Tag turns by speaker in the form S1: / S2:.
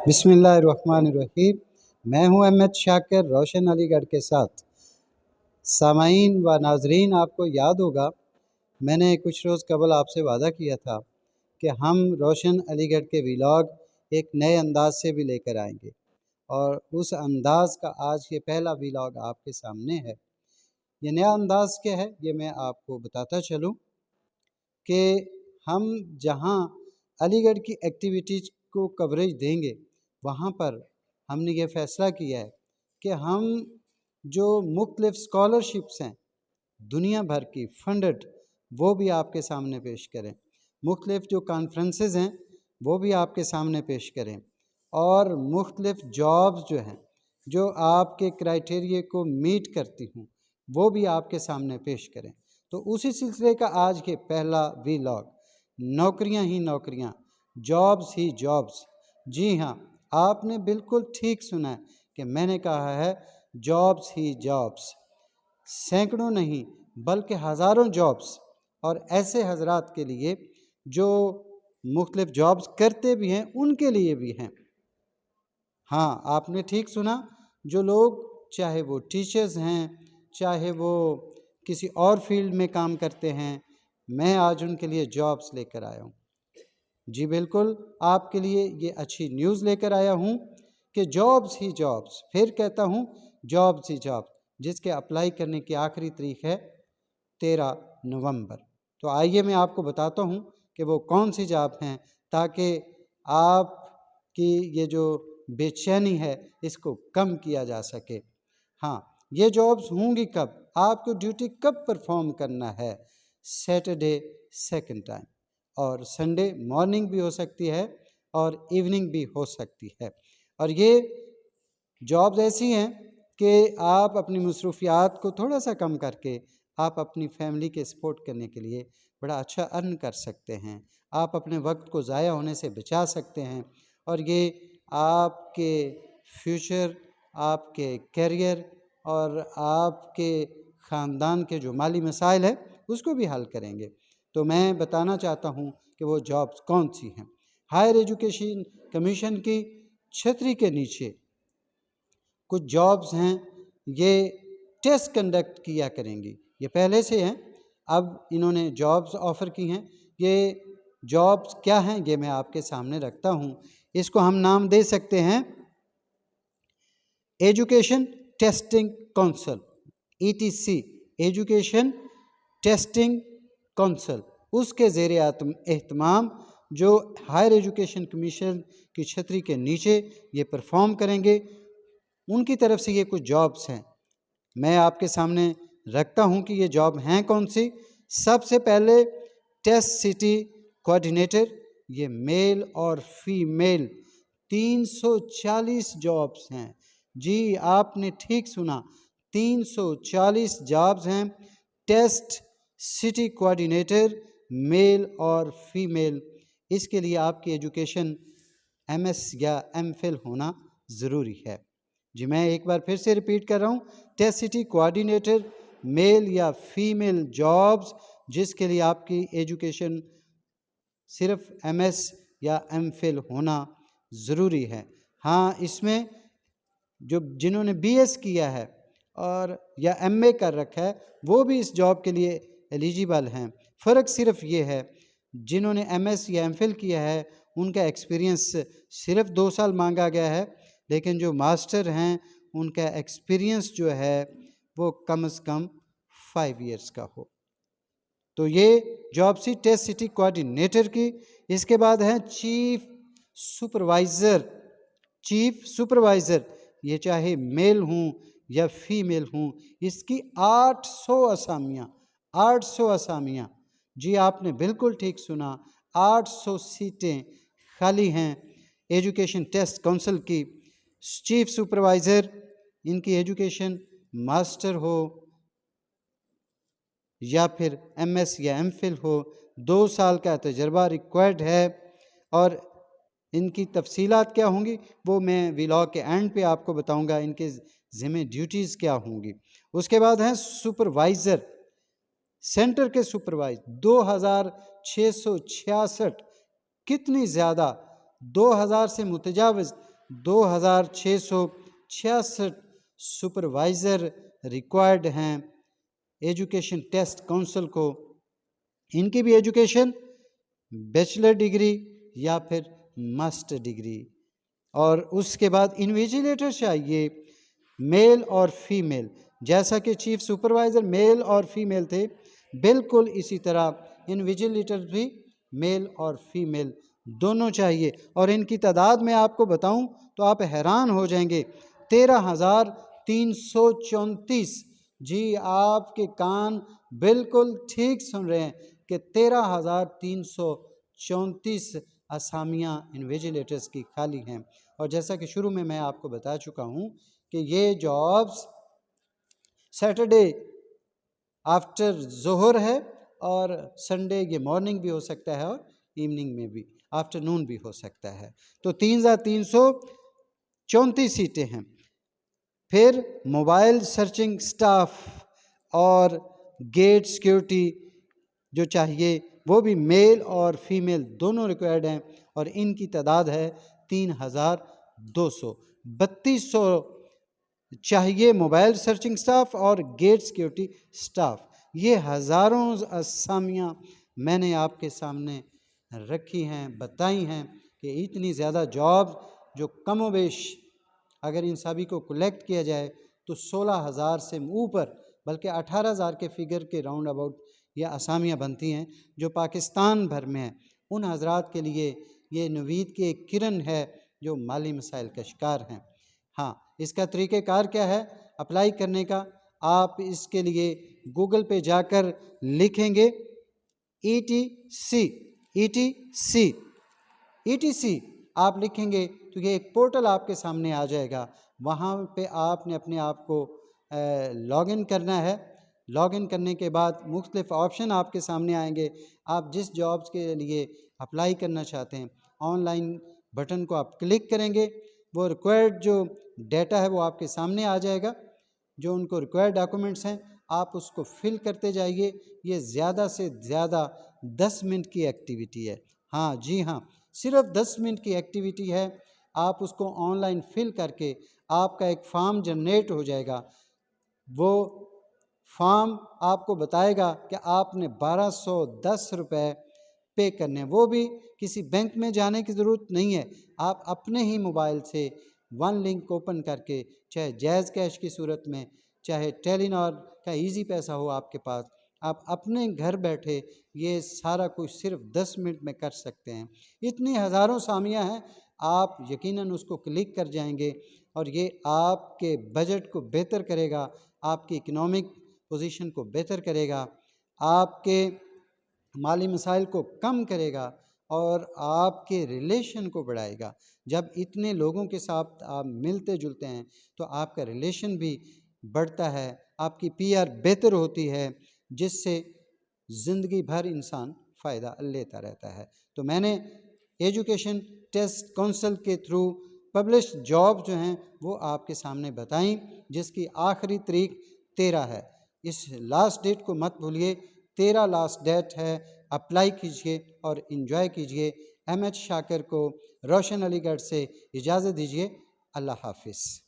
S1: बिस्मिल्लाहिर्रहमानिर्रहीम। मैं हूं अहमद शाकिर रोशन अलीगढ़ के साथ। सामाईन व नाजरीन, आपको याद होगा मैंने कुछ रोज़ कबल आपसे वादा किया था कि हम रोशन अलीगढ़ के व्लॉग एक नए अंदाज से भी लेकर आएंगे, और उस अंदाज का आज ये पहला व्लॉग आपके सामने है। ये नया अंदाज क्या है ये मैं आपको बताता चलूँ कि हम जहाँ अलीगढ़ की एक्टिविटीज़ को कवरेज देंगे, वहाँ पर हमने ये फ़ैसला किया है कि हम जो मुख्तलिफ़ स्कॉलरशिप्स हैं दुनिया भर की फंडेड, वो भी आपके सामने पेश करें। मुख्तलिफ़ जो कॉन्फ्रेंसेस हैं वो भी आपके सामने पेश करें, और मुख्तलिफ़ जॉब्स जो हैं जो आपके क्राइटेरिया को मीट करती हूँ वो भी आपके सामने पेश करें। तो उसी सिलसिले का आज के पहला व्लॉग, नौकरियां ही नौकरियां, जॉब्स ही जॉब्स। जी हाँ, आपने बिल्कुल ठीक सुना है कि मैंने कहा है जॉब्स ही जॉब्स। सैकड़ों नहीं बल्कि हज़ारों जॉब्स, और ऐसे हजरात के लिए जो मुख्तलिफ जॉब्स करते भी हैं उनके लिए भी हैं। हाँ, आपने ठीक सुना, जो लोग चाहे वो टीचर्स हैं, चाहे वो किसी और फील्ड में काम करते हैं, मैं आज उनके लिए जॉब्स लेकर आया हूँ। जी बिल्कुल, आपके लिए ये अच्छी न्यूज़ लेकर आया हूँ कि जॉब्स ही जॉब्स, फिर कहता हूँ जॉब्स ही जॉब्स, जिसके अप्लाई करने की आखिरी तारीख है 13 नवंबर। तो आइए मैं आपको बताता हूँ कि वो कौन सी जॉब हैं, ताकि आपकी ये जो बेचैनी है इसको कम किया जा सके। हाँ, ये जॉब्स होंगी कब, आपको ड्यूटी कब परफॉर्म करना है? सैटरडे सेकंड टाइम, और संडे मॉर्निंग भी हो सकती है और इवनिंग भी हो सकती है। और ये जॉब्स ऐसी हैं कि आप अपनी मसरूफियात को थोड़ा सा कम करके आप अपनी फैमिली के सपोर्ट करने के लिए बड़ा अच्छा अर्न कर सकते हैं। आप अपने वक्त को ज़ाया होने से बचा सकते हैं, और ये आपके फ्यूचर, आपके करियर और आपके ख़ानदान के जो माली मसाइल है उसको भी हल करेंगे। तो मैं बताना चाहता हूँ कि वो जॉब्स कौन सी हैं। हायर एजुकेशन कमीशन की छतरी के नीचे कुछ जॉब्स हैं, ये टेस्ट कंडक्ट किया करेंगी। ये पहले से हैं, अब इन्होंने जॉब्स ऑफ़र की हैं। ये जॉब्स क्या हैं ये मैं आपके सामने रखता हूँ। इसको हम नाम दे सकते हैं education testing council, ETC, education testing council. उसके ज़ेर एहतमाम जो हायर एजुकेशन कमीशन की छतरी के नीचे ये परफॉर्म करेंगे, उनकी तरफ से ये कुछ जॉब्स हैं। मैं आपके सामने रखता हूं कि ये जॉब हैं कौन सी। सबसे पहले टेस्ट सिटी कोऑर्डिनेटर, ये मेल और फीमेल 340 जॉब्स हैं। जी आपने ठीक सुना, 340 जॉब्स हैं टेस्ट सिटी कोऑर्डिनेटर, मेल और फीमेल। इसके लिए आपकी एजुकेशन MS या MPhil होना ज़रूरी है। जी मैं एक बार फिर से रिपीट कर रहा हूँ, टेस्ट सिटी कोऑर्डिनेटर, मेल या फीमेल जॉब्स, जिसके लिए आपकी एजुकेशन सिर्फ MS या MPhil होना ज़रूरी है। हाँ, इसमें जो जिन्होंने BS किया है और या MA कर रखा है वो भी इस जॉब के लिए एलिजिबल हैं। फ़र्क सिर्फ ये है, जिन्होंने MS या MPhil किया है उनका एक्सपीरियंस सिर्फ 2 साल मांगा गया है, लेकिन जो मास्टर हैं उनका एक्सपीरियंस जो है वो कम से कम 5 इयर्स का हो। तो ये job C test city coordinator की। इसके बाद है चीफ सुपरवाइज़र। चीफ सुपरवाइज़र, ये चाहे मेल हूँ या फीमेल हूँ, इसकी 800 असामियाँ, 800 असामियाँ। जी आपने बिल्कुल ठीक सुना, 800 सीटें खाली हैं एजुकेशन टेस्ट काउंसिल की। चीफ सुपरवाइज़र, इनकी एजुकेशन मास्टर हो या फिर MS या MPhil हो, 2 साल का तजर्बा रिक्वायर्ड है। और इनकी तफसीलात क्या होंगी वो मैं व्लॉग के एंड पे आपको बताऊंगा, इनके ज़िम्मे ड्यूटीज़ क्या होंगी। उसके बाद हैं सुपरवाइज़र, सेंटर के सुपरवाइज 2666, कितनी ज़्यादा, 2000 से मुतजाविज़ 2666 सुपरवाइज़र रिक्वायर्ड हैं एजुकेशन टेस्ट काउंसिल को। इनकी भी एजुकेशन बैचलर डिग्री या फिर मास्टर डिग्री। और उसके बाद इन्विजिलेटर चाहिए मेल और फीमेल, जैसा कि चीफ सुपरवाइज़र मेल और फीमेल थे, बिल्कुल इसी तरह इन्विजिलेटर भी मेल और फीमेल दोनों चाहिए। और इनकी तादाद मैं आपको बताऊं तो आप हैरान हो जाएंगे, 13,334। जी, आपके कान बिल्कुल ठीक सुन रहे हैं कि 13,334 असामियाँ इन्विजिलेटर्स की खाली हैं। और जैसा कि शुरू में मैं आपको बता चुका हूँ कि ये जॉब्स सैटरडे आफ्टर जोहर है और संडे ये मॉर्निंग भी हो सकता है और इवनिंग में भी, आफ्टरनून भी हो सकता है। तो 3,334 सीटें हैं। फिर मोबाइल सर्चिंग स्टाफ और गेट सिक्योरिटी जो चाहिए वो भी मेल और फीमेल दोनों रिक्वायर्ड हैं और इनकी तादाद है 3,200। 3,200 चाहिए मोबाइल सर्चिंग स्टाफ और गेट सिक्योरिटी स्टाफ। ये हज़ारों असामियाँ मैंने आपके सामने रखी हैं, बताई हैं कि इतनी ज़्यादा जॉब जो कमोबेश अगर इन सभी को कलेक्ट किया जाए तो 16,000 से ऊपर, बल्कि 18,000 के फिगर के राउंड अबाउट ये असामियाँ बनती हैं जो पाकिस्तान भर में हैं। उन हजरात के लिए ये नवीद की एक किरण है जो माली मसाइल का शिकार हैं। हाँ, इसका तरीक़ेकार क्या है अप्लाई करने का? आप इसके लिए गूगल पे जाकर लिखेंगे ETC, ETC, ETC आप लिखेंगे तो ये एक पोर्टल आपके सामने आ जाएगा। वहाँ पे आपने अपने आप को लॉगिन करना है। लॉगिन करने के बाद मुख्तलिफ ऑप्शन आपके सामने आएंगे। आप जिस जॉब्स के लिए अप्लाई करना चाहते हैं ऑनलाइन बटन को आप क्लिक करेंगे, वो रिक्वायर्ड जो डेटा है वो आपके सामने आ जाएगा। जो उनको रिक्वायर्ड डॉक्यूमेंट्स हैं आप उसको फिल करते जाइए। ये ज़्यादा से ज़्यादा 10 मिनट की एक्टिविटी है। हाँ जी हाँ, सिर्फ 10 मिनट की एक्टिविटी है। आप उसको ऑनलाइन फिल करके आपका एक फॉर्म जनरेट हो जाएगा। वो फॉर्म आपको बताएगा कि आपने 1210 रुपये पे करने हैं। वो भी किसी बैंक में जाने की ज़रूरत नहीं है। आप अपने ही मोबाइल से वन लिंक ओपन करके, चाहे जैज़ कैश की सूरत में, चाहे टेलीनॉर का इजी पैसा हो आपके पास, आप अपने घर बैठे ये सारा कुछ सिर्फ 10 मिनट में कर सकते हैं। इतनी हज़ारों सामियाँ हैं, आप यकीनन उसको क्लिक कर जाएंगे और ये आपके बजट को बेहतर करेगा, आपकी इकनॉमिक पोजीशन को बेहतर करेगा, आपके माली मसाइल को कम करेगा और आपके रिलेशन को बढ़ाएगा। जब इतने लोगों के साथ आप मिलते जुलते हैं तो आपका रिलेशन भी बढ़ता है, आपकी PR बेहतर होती है, जिससे ज़िंदगी भर इंसान फ़ायदा लेता रहता है। तो मैंने एजुकेशन टेस्ट काउंसिल के थ्रू पब्लिश जॉब जो हैं वो आपके सामने बताई, जिसकी आखिरी तारीख 13 है। इस लास्ट डेट को मत भूलिए, 13 लास्ट डेट है। अप्लाई कीजिए और इन्जॉय कीजिए। MH शाकिर को रोशन अलीगढ़ से इजाज़त दीजिए। अल्लाह हाफिज़।